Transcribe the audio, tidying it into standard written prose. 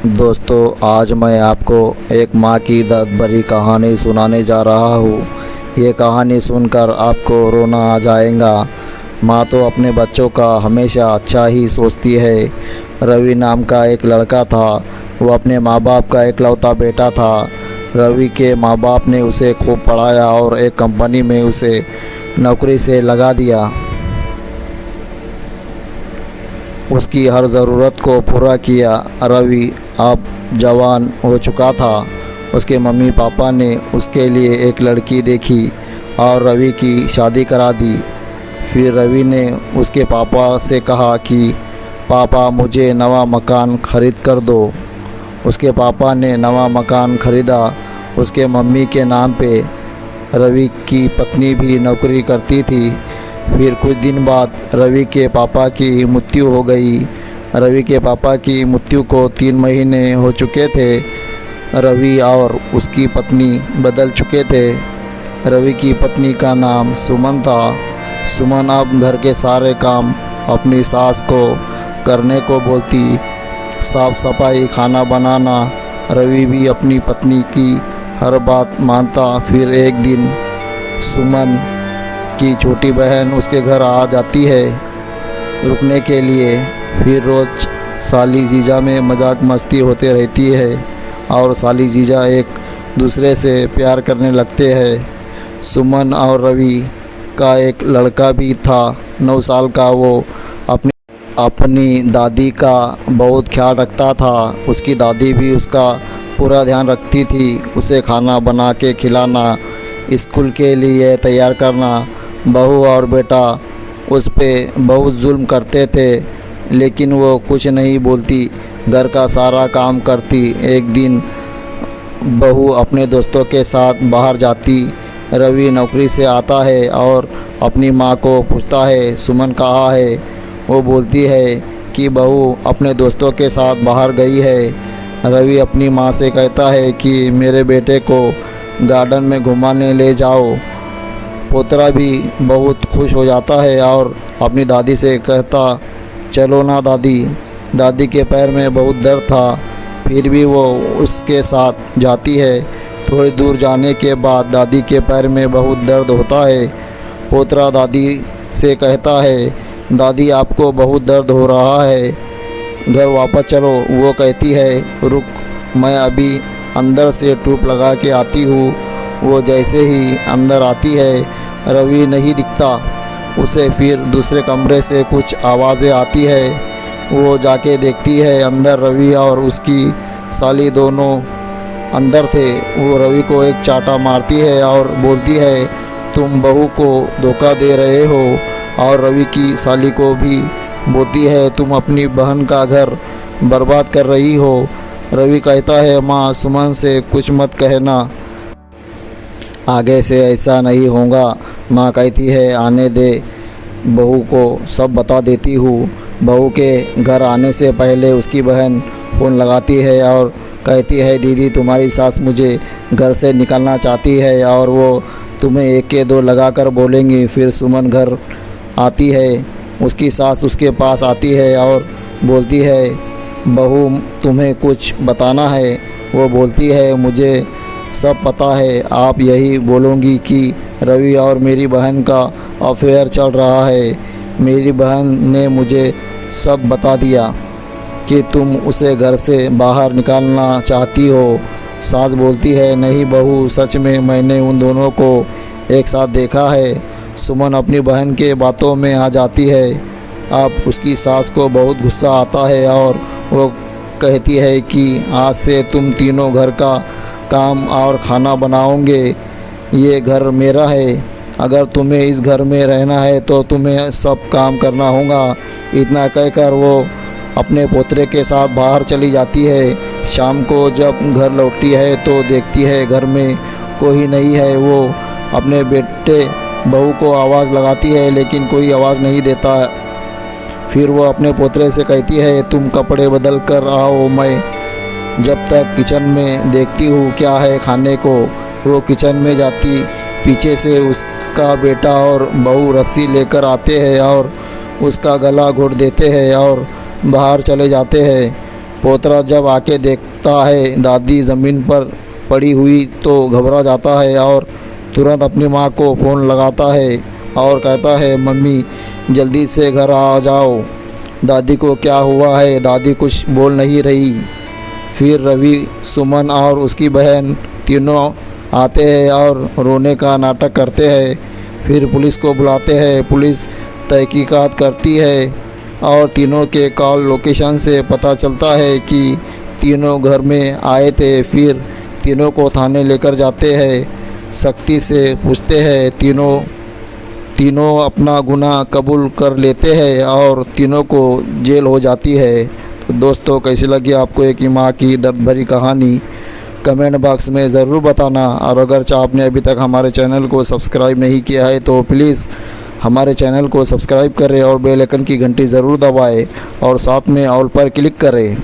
दोस्तों, आज मैं आपको एक माँ की दर्द भरी कहानी सुनाने जा रहा हूँ। ये कहानी सुनकर आपको रोना आ जाएगा। माँ तो अपने बच्चों का हमेशा अच्छा ही सोचती है। रवि नाम का एक लड़का था। वो अपने माँ बाप का इकलौता बेटा था। रवि के माँ बाप ने उसे खूब पढ़ाया और एक कंपनी में उसे नौकरी से लगा दिया। उसकी हर ज़रूरत को पूरा किया। रवि अब जवान हो चुका था। उसके मम्मी पापा ने उसके लिए एक लड़की देखी और रवि की शादी करा दी। फिर रवि ने उसके पापा से कहा कि पापा, मुझे नवा मकान ख़रीद कर दो। उसके पापा ने नवा मकान ख़रीदा उसके मम्मी के नाम पे। रवि की पत्नी भी नौकरी करती थी। फिर कुछ दिन बाद रवि के पापा की मृत्यु हो गई। रवि के पापा की मृत्यु को 3 महीने हो चुके थे। रवि और उसकी पत्नी बदल चुके थे। रवि की पत्नी का नाम सुमन था। सुमन अब घर के सारे काम अपनी सास को करने को बोलती। साफ सफाई, खाना बनाना। रवि भी अपनी पत्नी की हर बात मानता। फिर एक दिन सुमन की छोटी बहन उसके घर आ जाती है रुकने के लिए। फिर रोज़ साली जीजा में मजाक मस्ती होते रहती है और साली जीजा एक दूसरे से प्यार करने लगते हैं। सुमन और रवि का एक लड़का भी था, 9 साल का। वो अपनी दादी का बहुत ख्याल रखता था। उसकी दादी भी उसका पूरा ध्यान रखती थी। उसे खाना बना के खिलाना, स्कूल के लिए तैयार करना। बहू और बेटा उस पे बहुत जुल्म करते थे, लेकिन वो कुछ नहीं बोलती, घर का सारा काम करती। एक दिन बहू अपने दोस्तों के साथ बाहर जाती। रवि नौकरी से आता है और अपनी माँ को पूछता है, सुमन कहाँ है? वो बोलती है कि बहू अपने दोस्तों के साथ बाहर गई है। रवि अपनी माँ से कहता है कि मेरे बेटे को गार्डन में घुमाने ले जाओ। पोतरा भी बहुत खुश हो जाता है और अपनी दादी से कहता, चलो ना दादी। दादी के पैर में बहुत दर्द था, फिर भी वो उसके साथ जाती है। थोड़ी दूर जाने के बाद दादी के पैर में बहुत दर्द होता है। पोतरा दादी से कहता है, दादी आपको बहुत दर्द हो रहा है, घर वापस चलो। वो कहती है, रुक, मैं अभी अंदर से ट्यूब लगा के आती हूँ। वो जैसे ही अंदर आती है, रवि नहीं दिखता उसे। फिर दूसरे कमरे से कुछ आवाज़ें आती है। वो जाके देखती है, अंदर रवि और उसकी साली दोनों अंदर थे। वो रवि को एक चाटा मारती है और बोलती है, तुम बहू को धोखा दे रहे हो। और रवि की साली को भी बोलती है, तुम अपनी बहन का घर बर्बाद कर रही हो। रवि कहता है, माँ, सुमन से कुछ मत कहना, आगे से ऐसा नहीं होगा। माँ कहती है, आने दे, बहू को सब बता देती हूँ। बहू के घर आने से पहले उसकी बहन फ़ोन लगाती है और कहती है, दीदी, तुम्हारी सास मुझे घर से निकालना चाहती है और वो तुम्हें 1 के 2 लगाकर बोलेंगी। फिर सुमन घर आती है। उसकी सास उसके पास आती है और बोलती है, बहू, तुम्हें कुछ बताना है। वो बोलती है, मुझे सब पता है। आप यही बोलोगी कि रवि और मेरी बहन का अफेयर चल रहा है। मेरी बहन ने मुझे सब बता दिया कि तुम उसे घर से बाहर निकालना चाहती हो। सास बोलती है, नहीं बहू, सच में मैंने उन दोनों को एक साथ देखा है। सुमन अपनी बहन के बातों में आ जाती है। अब उसकी सास को बहुत गुस्सा आता है और वो कहती है कि आज से तुम तीनों घर का काम और खाना बनाओगे। ये घर मेरा है। अगर तुम्हें इस घर में रहना है तो तुम्हें सब काम करना होगा। इतना कहकर वो अपने पोतरे के साथ बाहर चली जाती है। शाम को जब घर लौटती है तो देखती है घर में कोई नहीं है। वो अपने बेटे बहू को आवाज़ लगाती है, लेकिन कोई आवाज़ नहीं देता। फिर वो अपने पोतरे से कहती है, तुम कपड़े बदल कर आओ, मैं जब तक किचन में देखती हूँ क्या है खाने को। वो किचन में जाती। पीछे से उसका बेटा और बहू रस्सी लेकर आते हैं और उसका गला घोट देते हैं और बाहर चले जाते हैं। पोतरा जब आके देखता है दादी ज़मीन पर पड़ी हुई तो घबरा जाता है और तुरंत अपनी माँ को फ़ोन लगाता है और कहता है, मम्मी जल्दी से घर आ जाओ। दादी को क्या हुआ है? दादी कुछ बोल नहीं रही। फिर रवि, सुमन और उसकी बहन तीनों आते हैं और रोने का नाटक करते हैं। फिर पुलिस को बुलाते हैं। पुलिस तहकीकात करती है और तीनों के कॉल लोकेशन से पता चलता है कि तीनों घर में आए थे। फिर तीनों को थाने लेकर जाते हैं, सख्ती से पूछते हैं। तीनों अपना गुनाह कबूल कर लेते हैं और तीनों को जेल हो जाती है। तो दोस्तों, कैसी लगी आपको एक माँ की दर्द भरी कहानी? कमेंट बॉक्स में ज़रूर बताना। और अगर आपने अभी तक हमारे चैनल को सब्सक्राइब नहीं किया है तो प्लीज़ हमारे चैनल को सब्सक्राइब करें और बेल आइकन की घंटी ज़रूर दबाएं और साथ में ऑल पर क्लिक करें।